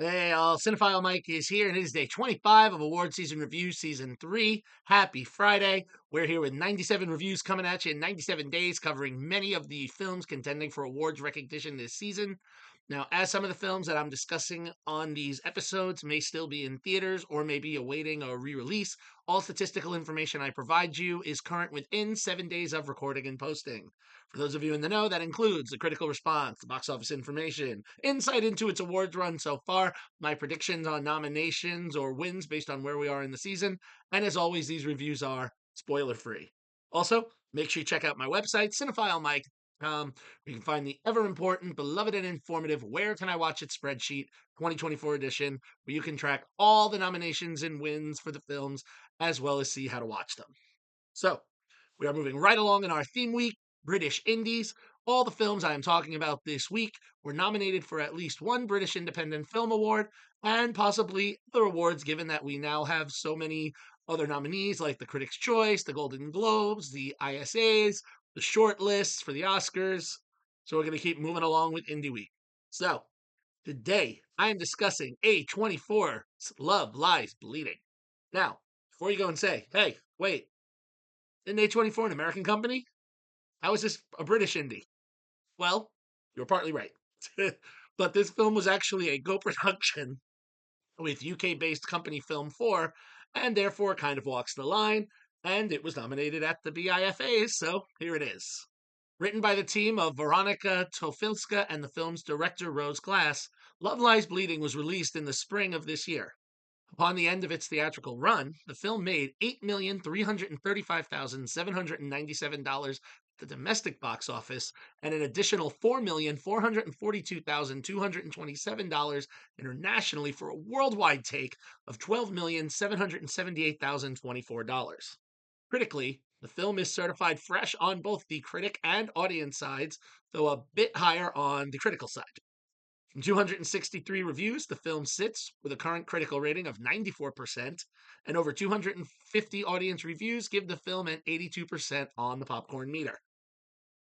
Hey, all. Cinephile Mike is here, and it is day 25 of Award Season Review Season 3. Happy Friday. We're here with 97 reviews coming at you in 97 days, covering many of the films contending for awards recognition this season. Now, as some of the films that I'm discussing on these episodes may still be in theaters or may be awaiting a re release, all statistical information I provide you is current within 7 days of recording and posting. For those of you in the know, that includes the critical response, the box office information, insight into its awards run so far, my predictions on nominations or wins based on where we are in the season, and as always, these reviews are spoiler free. Also, make sure you check out my website, cinephilemike.com, where you can find the ever important, beloved, and informative Where Can I Watch It spreadsheet 2024 edition, where you can track all the nominations and wins for the films, as well as see how to watch them. So, we are moving right along in our theme week, British Indies. All the films I am talking about this week were nominated for at least one British Independent Film Award and possibly other awards, given that we now have so many other nominees like the Critics' Choice, the Golden Globes, the ISAs, the short lists for the Oscars. So we're going to keep moving along with Indie Week. So today I am discussing A24's Love Lies Bleeding. Now, before you go and say, hey, wait, isn't A24 an American company? How is this a British indie? Well, you're partly right. But this film was actually a Go production with UK based company Film 4, and therefore kind of walks the line, and it was nominated at the BIFAs, so here it is. Written by the team of Veronika Tofilska and the film's director Rose Glass, Love Lies Bleeding was released in the spring of this year. Upon the end of its theatrical run, the film made $8,335,797 at the domestic box office and an additional $4,442,227 internationally for a worldwide take of $12,778,024. Critically, the film is certified fresh on both the critic and audience sides, though a bit higher on the critical side. From 263 reviews, the film sits with a current critical rating of 94%, and over 250 audience reviews give the film an 82% on the popcorn meter.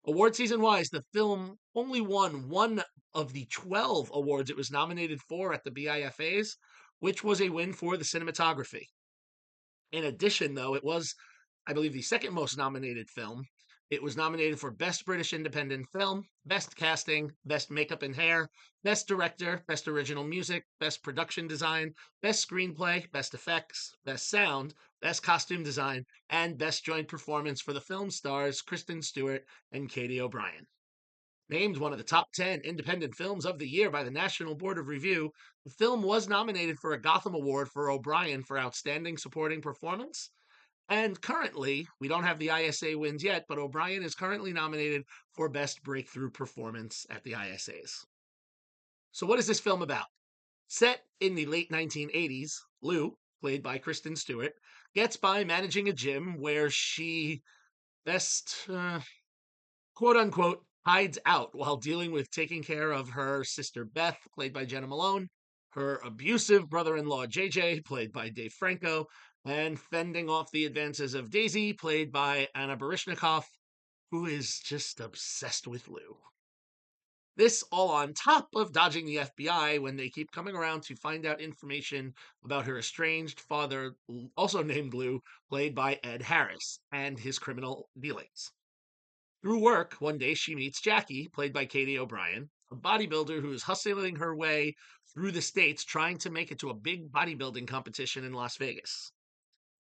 Award season wise, the film only won one of the 12 awards it was nominated for at the BIFAs, which was a win for the cinematography. In addition, though, it was, I believe, the second most nominated film. It was nominated for Best British Independent Film, Best Casting, Best Makeup and Hair, Best Director, Best Original Music, Best Production Design, Best Screenplay, Best Effects, Best Sound, Best Costume Design, and Best Joint Performance for the film stars Kristen Stewart and Katie O'Brien. Named one of the top 10 independent films of the year by the National Board of Review, the film was nominated for a Gotham Award for O'Brien for Outstanding Supporting Performance. And currently, we don't have the ISA wins yet, but O'Brien is currently nominated for Best Breakthrough Performance at the ISAs. So, what is this film about? Set in the late 1980s, Lou, played by Kristen Stewart, gets by managing a gym where she best quote unquote hides out while dealing with taking care of her sister Beth, played by Jenna Malone, her abusive brother in law JJ, played by Dave Franco, and fending off the advances of Daisy, played by Anna Baryshnikov, who is just obsessed with Lou. This all on top of dodging the FBI when they keep coming around to find out information about her estranged father, also named Lou, played by Ed Harris, and his criminal dealings. Through work, one day she meets Jackie, played by Katie O'Brien, a bodybuilder who is hustling her way through the States trying to make it to a big bodybuilding competition in Las Vegas.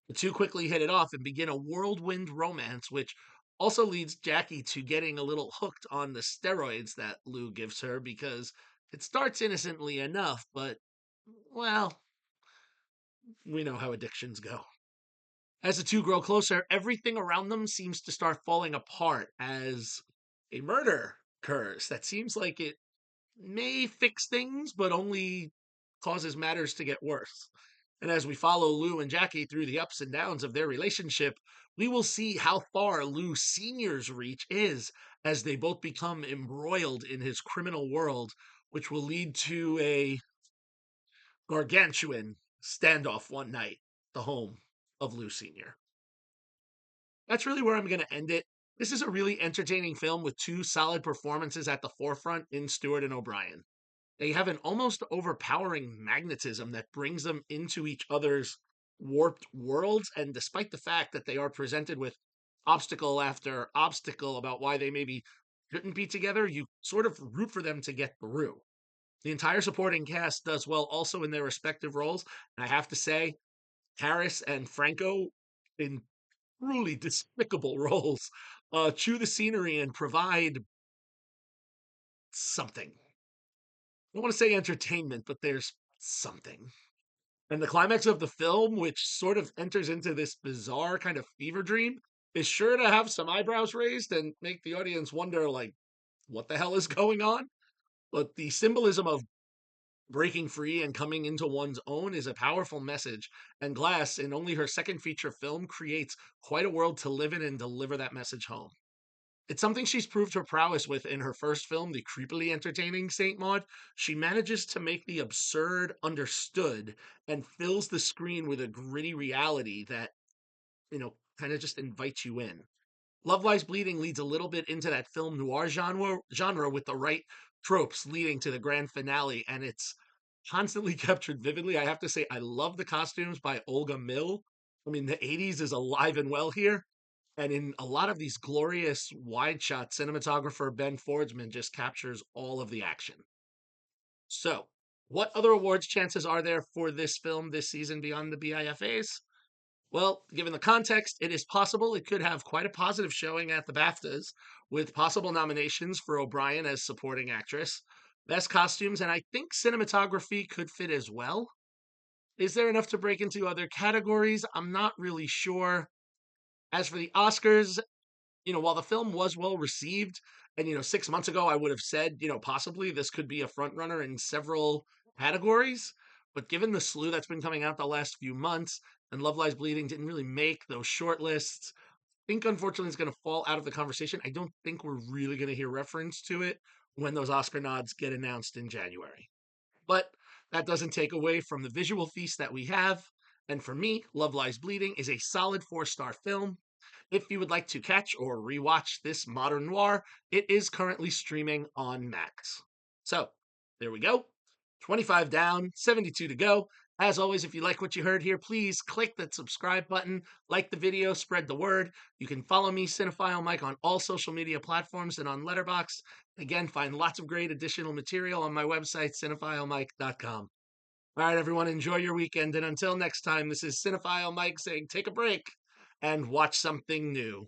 The two quickly hit it off and begin a whirlwind romance, which also leads Jackie to getting a little hooked on the steroids that Lou gives her because it starts innocently enough, but, well, we know how addictions go. As the two grow closer, everything around them seems to start falling apart as a murder occurs that seems like it may fix things, but only causes matters to get worse. And as we follow Lou and Jackie through the ups and downs of their relationship, we will see how far Lou Sr.'s reach is as they both become embroiled in his criminal world, which will lead to a gargantuan standoff one night, at the home of Lou Sr. That's really where I'm going to end it. This is a really entertaining film with two solid performances at the forefront in Stewart and O'Brien. They have an almost overpowering magnetism that brings them into each other's warped worlds. And despite the fact that they are presented with obstacle after obstacle about why they maybe shouldn't be together, you sort of root for them to get through. The entire supporting cast does well also in their respective roles. And I have to say, Harris and Franco in truly despicable roles chew the scenery and provide something. I don't want to say entertainment, but there's something. And the climax of the film, which sort of enters into this bizarre kind of fever dream, is sure to have some eyebrows raised and make the audience wonder, like, what the hell is going on? But the symbolism of breaking free and coming into one's own is a powerful message. And Glass, in only her second feature film, creates quite a world to live in and deliver that message home. It's something she's proved her prowess with in her first film, the creepily entertaining Saint Maud. She manages to make the absurd understood and fills the screen with a gritty reality that, kind of just invites you in. Love Lies Bleeding leads a little bit into that film noir genre with the right tropes leading to the grand finale, and it's constantly captured vividly. I have to say, I love the costumes by Olga Mill. I mean, the 80s is alive and well here. And in a lot of these glorious wide shot, cinematographer Ben Fordsman just captures all of the action. So, what other awards chances are there for this film this season beyond the BIFAs? Well, given the context, it is possible it could have quite a positive showing at the BAFTAs, with possible nominations for O'Brien as supporting actress, best costumes, and I think cinematography could fit as well. Is there enough to break into other categories? I'm not really sure. As for the Oscars, while the film was well received, and 6 months ago I would have said, possibly this could be a front runner in several categories. But given the slew that's been coming out the last few months, and Love Lies Bleeding didn't really make those short lists, I think unfortunately it's going to fall out of the conversation. I don't think we're really going to hear reference to it when those Oscar nods get announced in January. But that doesn't take away from the visual feast that we have. And for me, Love Lies Bleeding is a solid 4-star film. If you would like to catch or rewatch this modern noir, it is currently streaming on Max. So, there we go. 25 down, 72 to go. As always, if you like what you heard here, please click that subscribe button, like the video, spread the word. You can follow me, Cinephile Mike, on all social media platforms and on Letterboxd. Again, find lots of great additional material on my website, cinephilemike.com. All right, everyone, enjoy your weekend. And until next time, this is Cinephile Mike saying take a break and watch something new.